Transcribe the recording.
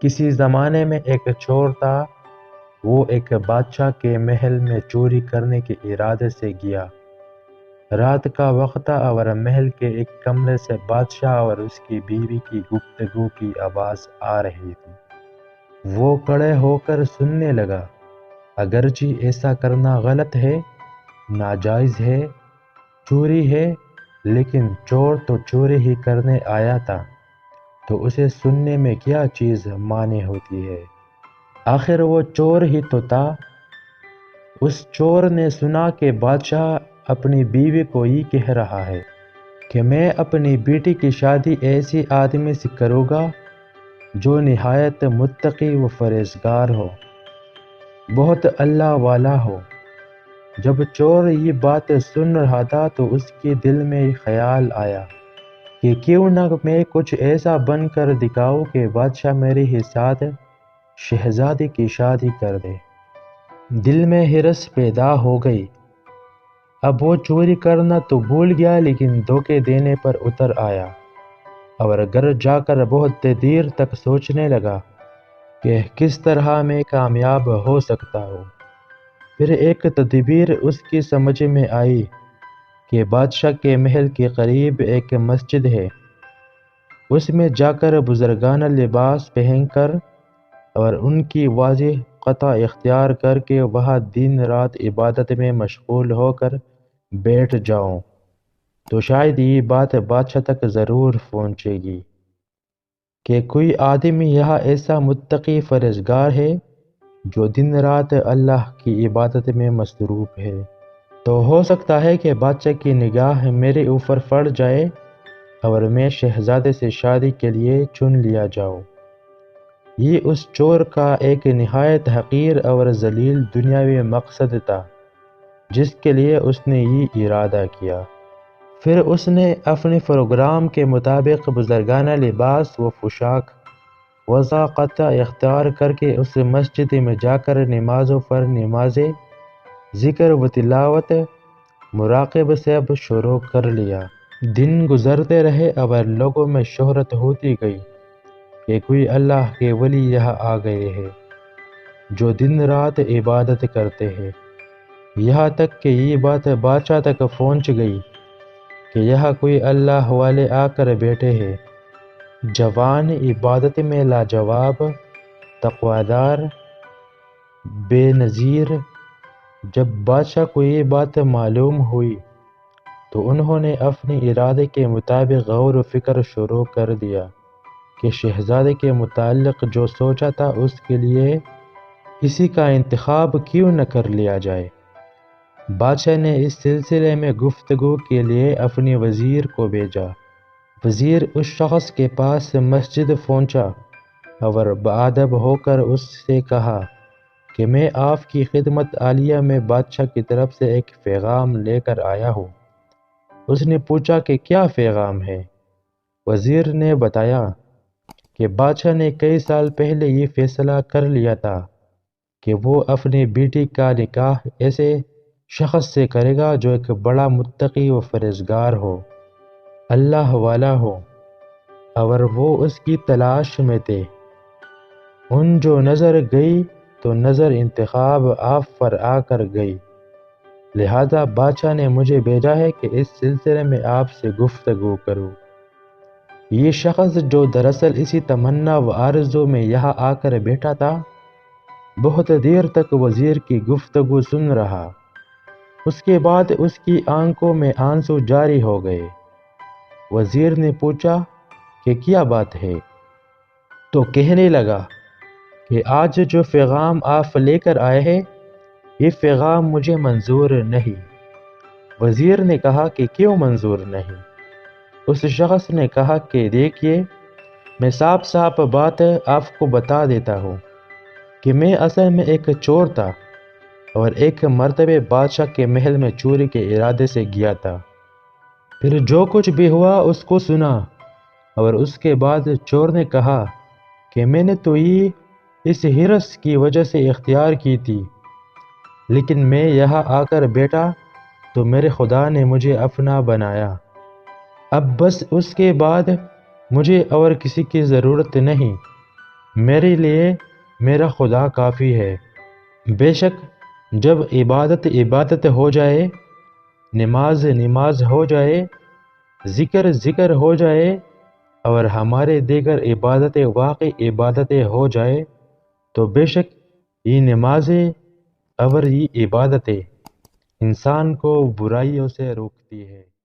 کسی زمانے میں ایک چور تھا۔ وہ ایک بادشاہ کے محل میں چوری کرنے کے ارادے سے گیا۔ رات کا وقت تھا اور محل کے ایک کمرے سے بادشاہ اور اس کی بیوی کی گفتگو کی آواز آ رہی تھی۔ وہ کھڑے ہو کر سننے لگا۔ اگرچہ ایسا کرنا غلط ہے، ناجائز ہے، چوری ہے، لیکن چور تو چوری ہی کرنے آیا تھا، تو اسے سننے میں کیا چیز مانی ہوتی ہے؟ آخر وہ چور ہی تو تھا۔ اس چور نے سنا کہ بادشاہ اپنی بیوی کو یہ کہہ رہا ہے کہ میں اپنی بیٹی کی شادی ایسی آدمی سے کروں گا جو نہایت متقی و پرہیزگار ہو، بہت اللہ والا ہو۔ جب چور یہ بات سن رہا تھا تو اس کے دل میں خیال آیا کہ کیوں نہ میں کچھ ایسا بن کر دکھاؤں کہ بادشاہ میرے ہی ساتھ شہزادی کی شادی کر دے۔ دل میں ہرس پیدا ہو گئی۔ اب وہ چوری کرنا تو بھول گیا، لیکن دھوکے دینے پر اتر آیا اور گھر جا کر بہت دیر تک سوچنے لگا کہ کس طرح میں کامیاب ہو سکتا ہوں۔ پھر ایک تدبیر اس کی سمجھ میں آئی کہ بادشاہ کے محل کے قریب ایک مسجد ہے، اس میں جا کر بزرگانہ لباس پہن کر اور ان کی واضح قطع اختیار کر کے وہاں دن رات عبادت میں مشغول ہو کر بیٹھ جاؤں تو شاید یہ بات بادشاہ تک ضرور پہنچے گی کہ کوئی آدمی یہاں ایسا متقی پرہیزگار ہے جو دن رات اللہ کی عبادت میں مصروف ہے۔ تو ہو سکتا ہے کہ بادشاہ کی نگاہ میرے اوپر پڑ جائے اور میں شہزادے سے شادی کے لیے چن لیا جاؤں۔ یہ اس چور کا ایک نہایت حقیر اور ذلیل دنیاوی مقصد تھا جس کے لیے اس نے یہ ارادہ کیا۔ پھر اس نے اپنے پروگرام کے مطابق بزرگانہ لباس و پوشاک وضع قطع اختیار کر کے اس مسجد میں جا کر نمازوں پر نمازیں، ذکر و تلاوت، مراقبہ سب شروع کر لیا۔ دن گزرتے رہے اور لوگوں میں شہرت ہوتی گئی کہ کوئی اللہ کے ولی یہاں آ گئے ہیں جو دن رات عبادت کرتے ہیں۔ یہاں تک کہ یہ بات بادشاہ تک پہنچ گئی کہ یہاں کوئی اللہ والے آ کر بیٹھے ہیں، جوان، عبادت میں لاجواب، تقویدار، بے نظیر۔ جب بادشاہ کو یہ بات معلوم ہوئی تو انہوں نے اپنے ارادے کے مطابق غور و فکر شروع کر دیا کہ شہزادے کے متعلق جو سوچا تھا اس کے لیے اسی کا انتخاب کیوں نہ کر لیا جائے۔ بادشاہ نے اس سلسلے میں گفتگو کے لیے اپنے وزیر کو بھیجا۔ وزیر اس شخص کے پاس مسجد پہنچا اور بادب ہو کر اس سے کہا کہ میں آپ کی خدمت عالیہ میں بادشاہ کی طرف سے ایک پیغام لے کر آیا ہوں۔ اس نے پوچھا کہ کیا پیغام ہے؟ وزیر نے بتایا کہ بادشاہ نے کئی سال پہلے یہ فیصلہ کر لیا تھا کہ وہ اپنی بیٹی کا نکاح ایسے شخص سے کرے گا جو ایک بڑا متقی و پرہیزگار ہو، اللہ والا ہو، اور وہ اس کی تلاش میں تھے۔ ان جو نظر گئی تو نظر انتخاب آپ پر آ کر گئی، لہذا بادشاہ نے مجھے بھیجا ہے کہ اس سلسلے میں آپ سے گفتگو کروں۔ یہ شخص جو دراصل اسی تمنا و آرزو میں یہاں آ کر بیٹھا تھا، بہت دیر تک وزیر کی گفتگو سن رہا۔ اس کے بعد اس کی آنکھوں میں آنسو جاری ہو گئے۔ وزیر نے پوچھا کہ کیا بات ہے؟ تو کہنے لگا کہ آج جو پیغام آپ لے کر آئے ہیں، یہ پیغام مجھے منظور نہیں۔ وزیر نے کہا کہ کیوں منظور نہیں؟ اس شخص نے کہا کہ دیکھیے، میں صاف صاف بات آپ کو بتا دیتا ہوں کہ میں اصل میں ایک چور تھا اور ایک مرتبہ بادشاہ کے محل میں چوری کے ارادے سے گیا تھا۔ پھر جو کچھ بھی ہوا اس کو سنا، اور اس کے بعد چور نے کہا کہ میں نے تو یہ اس ہرس کی وجہ سے اختیار کی تھی، لیکن میں یہاں آ کر بیٹھا تو میرے خدا نے مجھے اپنا بنایا۔ اب بس اس کے بعد مجھے اور کسی کی ضرورت نہیں۔ میرے لیے میرا خدا کافی ہے۔ بے شک جب عبادت ہو جائے، نماز ہو جائے، ذکر ہو جائے، اور ہمارے دیگر واقعی عبادتیں ہو جائے، تو بے شک یہ نمازیں اور یہ عبادتیں انسان کو برائیوں سے روکتی ہے۔